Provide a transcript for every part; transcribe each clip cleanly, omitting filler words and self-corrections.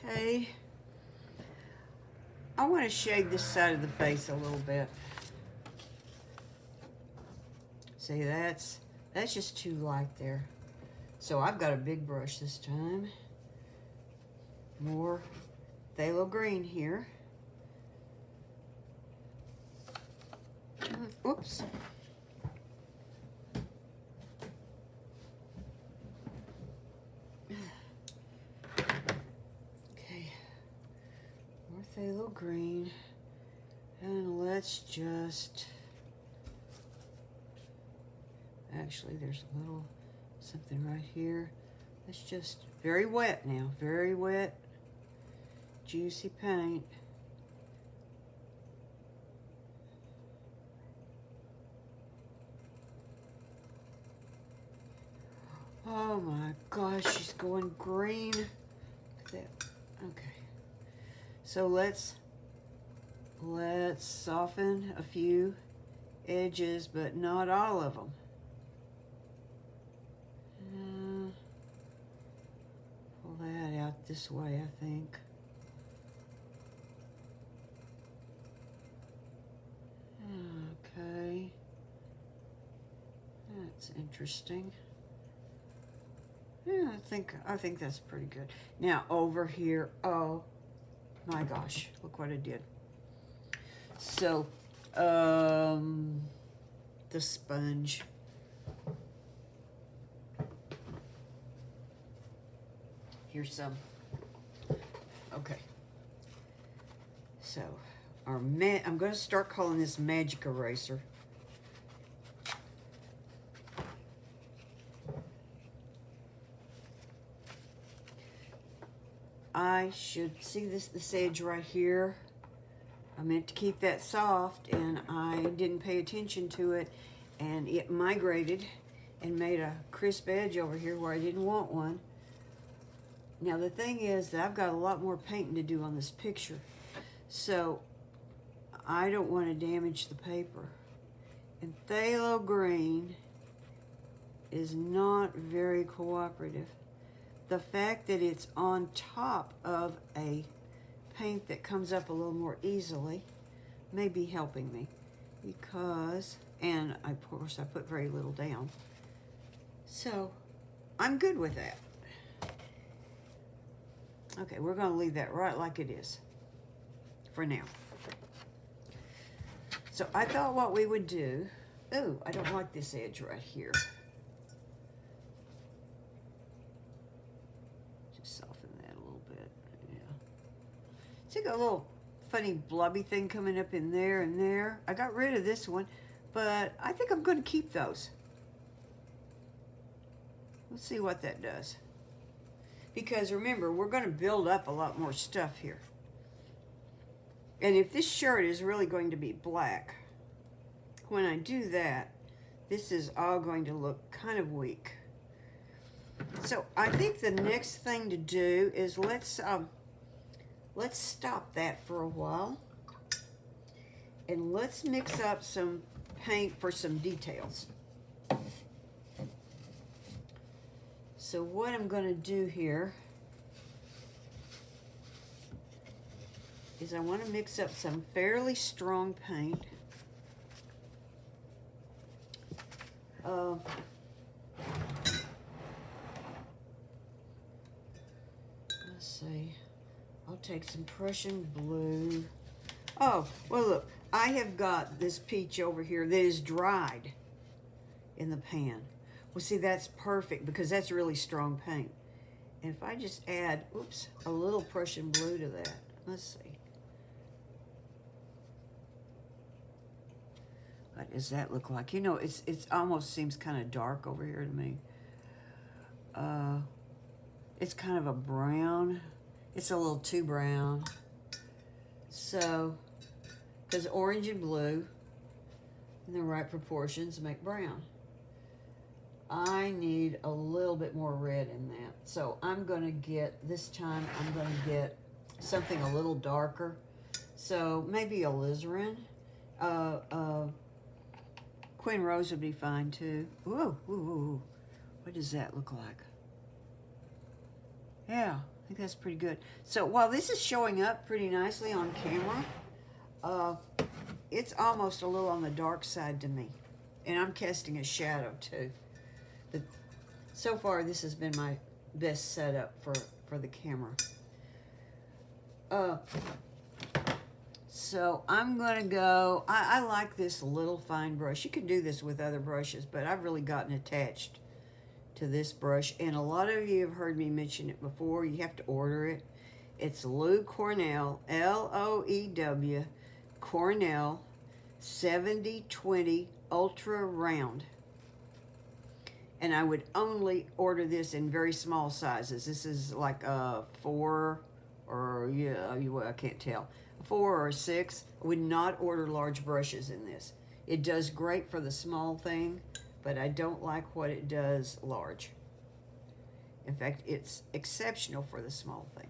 Okay. I want to shade this side of the face a little bit. See, that's just too light there. So I've got a big brush this time. More phthalo green here. Oops. Okay. More phthalo green. And let's just... Actually, there's a little something right here. It's just very wet now. Very wet, juicy paint. Oh my gosh, she's going green. Look at that. Okay. So let's soften a few edges, but not all of them. Pull that out this way, I think. Okay. That's interesting. Yeah, I think that's pretty good. Now over here, oh my gosh, look what I did. So, the sponge. Here's some. Okay. So, I'm going to start calling this magic eraser. I should see this edge right here. I meant to keep that soft and I didn't pay attention to it, and it migrated and made a crisp edge over here where I didn't want one. Now the thing is that I've got a lot more painting to do on this picture, so I don't want to damage the paper. And phthalo green is not very cooperative. The fact that it's on top of a paint that comes up a little more easily may be helping me, because, and of course I put very little down, so I'm good with that. Okay, we're going to leave that right like it is for now. So I thought what we would do, oh, I don't like this edge right here. Just soften that a little bit, yeah. See, got a little funny blobby thing coming up in there and there. I got rid of this one, but I think I'm going to keep those. Let's see what that does. Because remember, we're going to build up a lot more stuff here. And if this shirt is really going to be black, when I do that, this is all going to look kind of weak. So I think the next thing to do is let's stop that for a while. And let's mix up some paint for some details. So what I'm going to do here is I want to mix up some fairly strong paint. Let's see. I'll take some Prussian blue. Oh, well look, I have got this peach over here that is dried in the pan. Well, see, that's perfect because that's really strong paint. And if I just add, oops, a little Prussian blue to that. Let's see. What does that look like? You know, it's almost seems kind of dark over here to me. It's kind of a brown. It's a little too brown. So, because orange and blue in the right proportions make brown. I need a little bit more red in that. So I'm going to get, this time I'm going to get something a little darker. So maybe alizarin. Queen Rose would be fine too. Ooh, ooh, ooh. What does that look like? Yeah, think that's pretty good. So while this is showing up pretty nicely on camera, it's almost a little on the dark side to me. And I'm casting a shadow too. So far, this has been my best setup for the camera. So I'm going to go, I like this little fine brush. You can do this with other brushes, but I've really gotten attached to this brush. And a lot of you have heard me mention it before. You have to order it. It's Lou Cornell, L-O-E-W, Cornell 7020 Ultra Round. And I would only order this in very small sizes. This is like a 4 or, I can't tell. 4 or 6. I would not order large brushes in this. It does great for the small thing, but I don't like what it does large. In fact, it's exceptional for the small thing.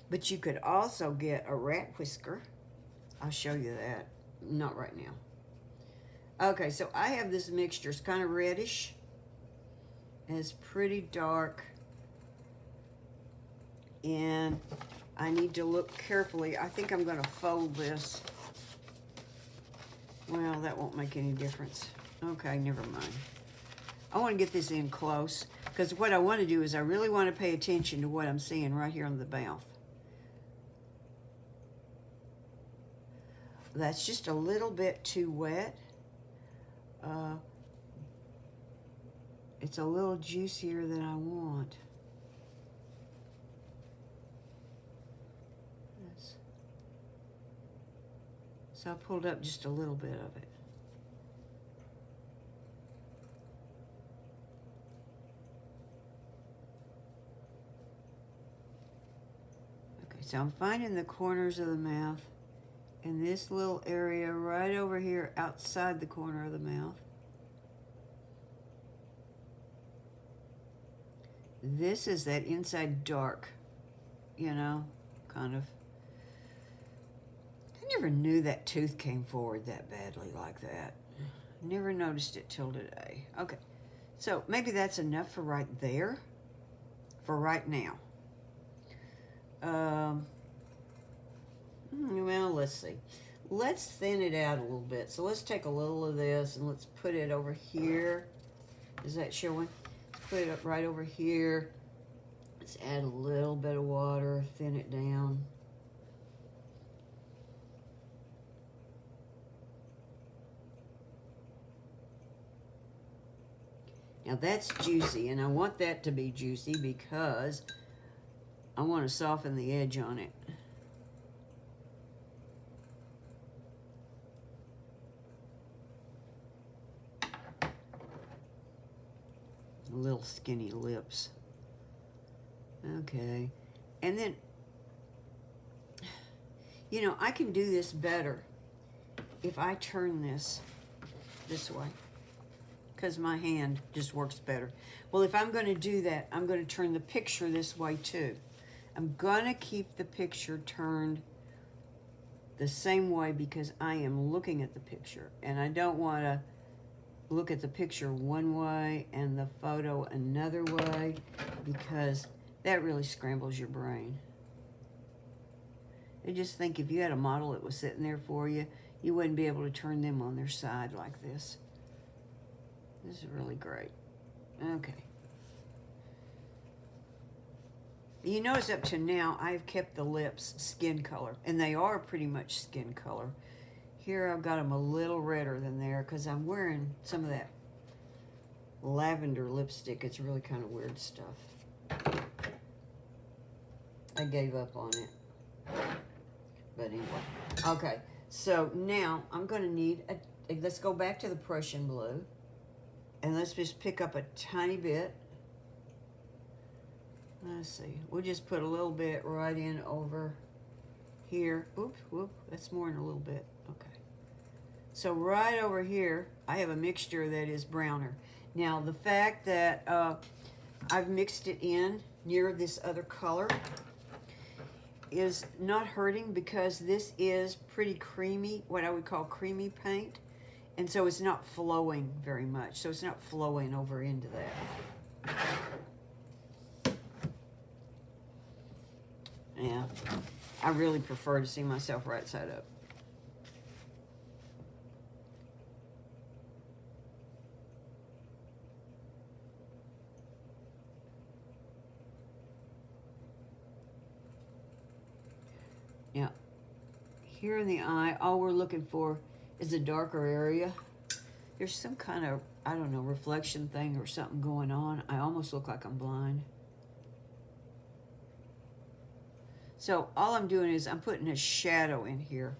But you could also get a rat whisker. I'll show you that. Not right now. Okay, so I have this mixture. It's kind of reddish. And it's pretty dark. And I need to look carefully. I think I'm going to fold this. Well, that won't make any difference. Okay, never mind. I want to get this in close, because what I want to do is I really want to pay attention to what I'm seeing right here on the mouth. That's just a little bit too wet. It's a little juicier than I want. So I pulled up just a little bit of it. Okay, so I'm finding the corners of the mouth and this little area right over here outside the corner of the mouth. This is that inside dark, you know, kind of. I never knew that tooth came forward that badly like that. Never noticed it till today. Okay, so maybe that's enough for right there, for right now. Well, let's see. Let's thin it out a little bit. So let's take a little of this and let's put it over here. Is that showing? Put it up right over here. Let's add a little bit of water, thin it down. Now that's juicy, and I want that to be juicy because I want to soften the edge on it. Little skinny lips. Okay. And then, you know, I can do this better if I turn this way, because my hand just works better. Well, if I'm going to do that, I'm going to turn the picture this way too. I'm going to keep the picture turned the same way because I am looking at the picture, and I don't want to look at the picture one way and the photo another way, because that really scrambles your brain. I just think if you had a model that was sitting there for you, you wouldn't be able to turn them on their side like this. This is really great. Okay. You notice up to now, I've kept the lips skin color, and they are pretty much skin color. Here I've got them a little redder than there because I'm wearing some of that lavender lipstick. It's really kind of weird stuff. I gave up on it. But anyway. Okay, so now I'm going to need let's go back to the Prussian blue. And let's just pick up a tiny bit. Let's see. We'll just put a little bit right in over here. Oops, whoop. That's more than a little bit. Okay. So right over here, I have a mixture that is browner. Now, the fact that I've mixed it in near this other color is not hurting because this is pretty creamy, what I would call creamy paint. And so it's not flowing very much. So it's not flowing over into that. Yeah, I really prefer to see myself right side up. Now, here in the eye, all we're looking for is a darker area. There's some kind of, I don't know, reflection thing or something going on. I almost look like I'm blind. So all I'm doing is I'm putting a shadow in here.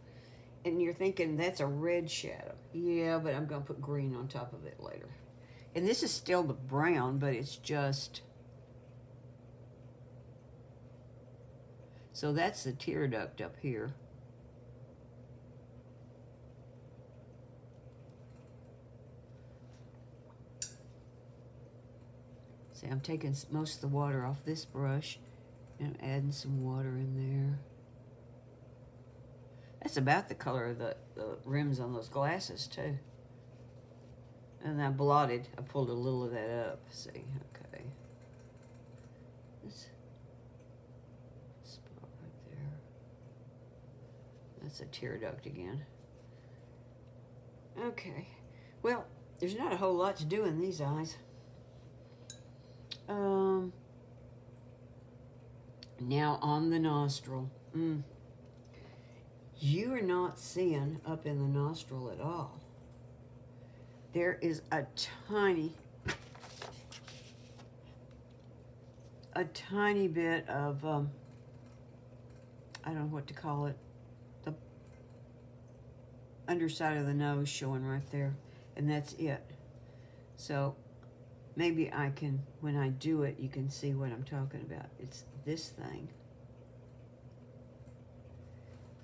And you're thinking that's a red shadow. Yeah, but I'm going to put green on top of it later. And this is still the brown, but it's just... So that's the tear duct up here. See, I'm taking most of the water off this brush and I'm adding some water in there. That's about the color of the rims on those glasses too. And I blotted, I pulled a little of that up. See, okay. This spot right there. That's a tear duct again. Okay, well, there's not a whole lot to do in these eyes. Now on the nostril. You are not seeing up in the nostril at all. There is a tiny bit of, I don't know what to call it, the underside of the nose showing right there, and that's it. So maybe I can, when I do it, you can see what I'm talking about. It's this thing.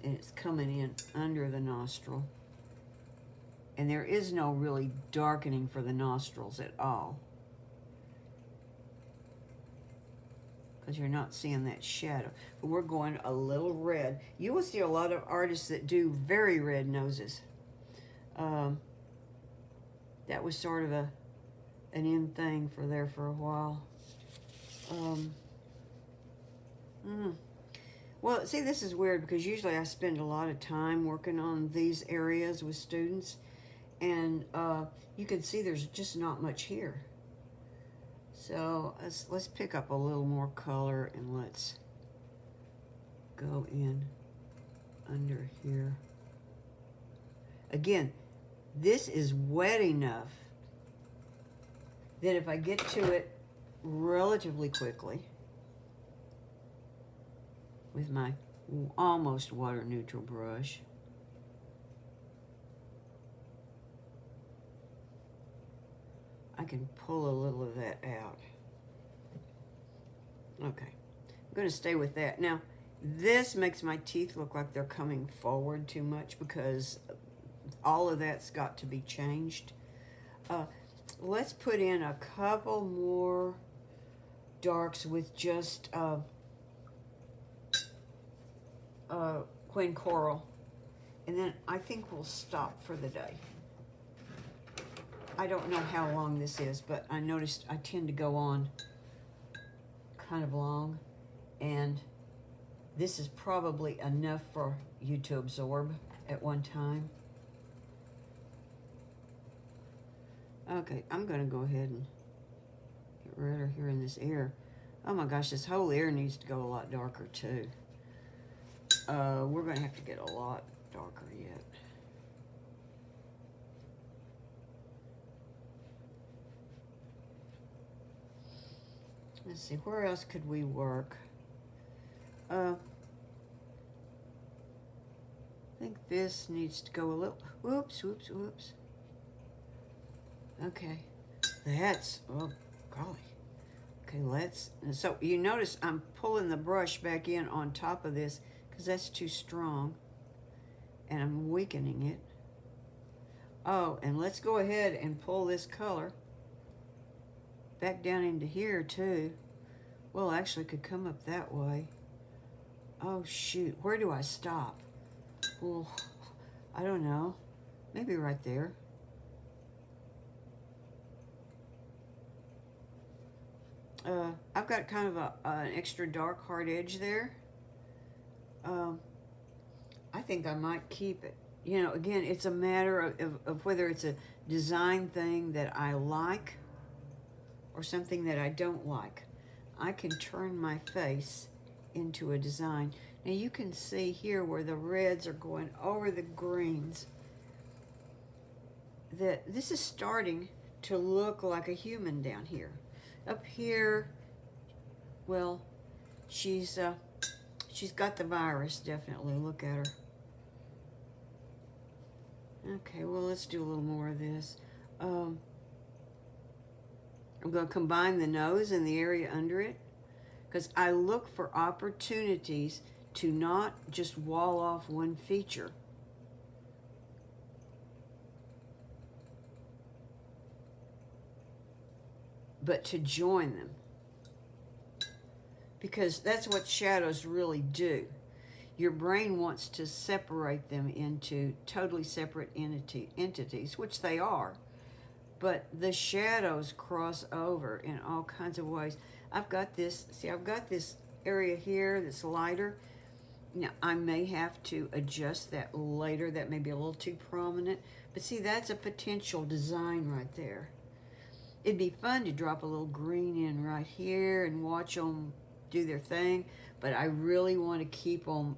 And it's coming in under the nostril. And there is no really darkening for the nostrils at all, because you're not seeing that shadow. But we're going a little red. You will see a lot of artists that do very red noses. That was sort of an in thing for a while. Well, see, this is weird because usually I spend a lot of time working on these areas with students, and you can see there's just not much here. So let's pick up a little more color and let's go in under here. Again, this is wet enough that if I get to it relatively quickly with my almost water neutral brush, I can pull a little of that out. Okay, I'm going to stay with that. Now, this makes my teeth look like they're coming forward too much because all of that's got to be changed. Let's put in a couple more darks with just Queen Coral, and then I think we'll stop for the day. I don't know how long this is, but I noticed I tend to go on kind of long, and this is probably enough for you to absorb at one time. Okay, I'm going to go ahead and get rid of here in this ear. Oh my gosh, this whole ear needs to go a lot darker too. We're going to have to get a lot darker yet. Let's see, where else could we work? I think this needs to go a little, whoops. Okay, that's, oh golly. Okay, so you notice I'm pulling the brush back in on top of this because that's too strong, and I'm weakening it. Oh, and let's go ahead and pull this color back down into here too. Well, actually could come up that way. Oh shoot, where do I stop? Well, I don't know, maybe right there. I've got kind of an extra dark hard edge there, I think I might keep it. You know, again, it's a matter of whether it's a design thing that I like or something that I don't like. I can turn my face into a design. Now you can see here where the reds are going over the greens that this is starting to look like a human down here. Up here, well, she's got the virus, definitely. Look at her. Okay, well, let's do a little more of this. I'm going to combine the nose and the area under it because I look for opportunities to not just wall off one feature. But to join them. Because that's what shadows really do. Your brain wants to separate them into totally separate entities, which they are. But the shadows cross over in all kinds of ways. I've got this area here that's lighter. Now, I may have to adjust that later. That may be a little too prominent. But see, that's a potential design right there. It'd be fun to drop a little green in right here and watch them do their thing, but I really want to keep them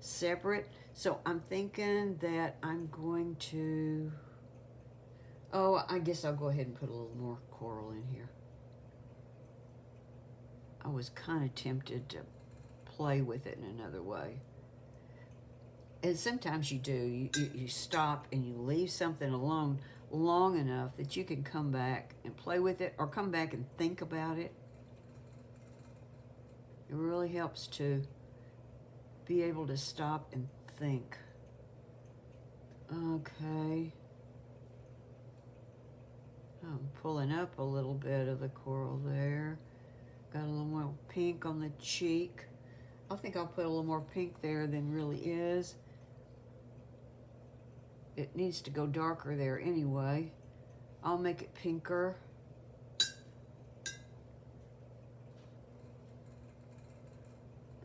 separate. So I'm thinking that I'm going to, I guess I'll go ahead and put a little more coral in here. I was kind of tempted to play with it in another way. And sometimes you do. You stop and you leave something alone long enough that you can come back and play with it or come back and think about it. It really helps to be able to stop and think. Okay. I'm pulling up a little bit of the coral there. Got a little more pink on the cheek. I think I'll put a little more pink there than really is. It needs to go darker there anyway. I'll make it pinker.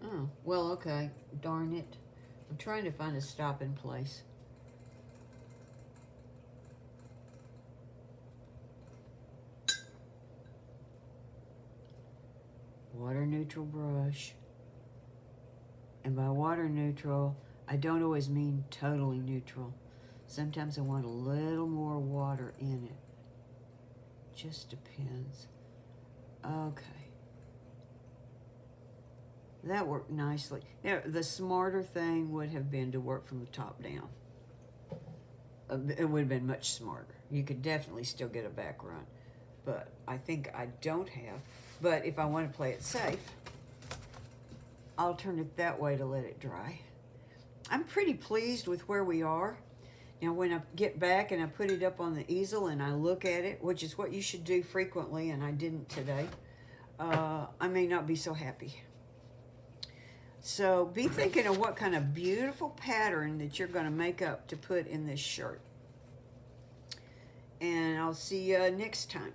Oh, well, okay. Darn it. I'm trying to find a stopping place. Water neutral brush. And by water neutral, I don't always mean totally neutral. Sometimes I want a little more water in it. Just depends. Okay. That worked nicely. Now, the smarter thing would have been to work from the top down. It would have been much smarter. You could definitely still get a background. But I think I don't have. But if I want to play it safe, I'll turn it that way to let it dry. I'm pretty pleased with where we are. Now, when I get back and I put it up on the easel and I look at it, which is what you should do frequently, and I didn't today, I may not be so happy. So be thinking of what kind of beautiful pattern that you're going to make up to put in this shirt. And I'll see you next time.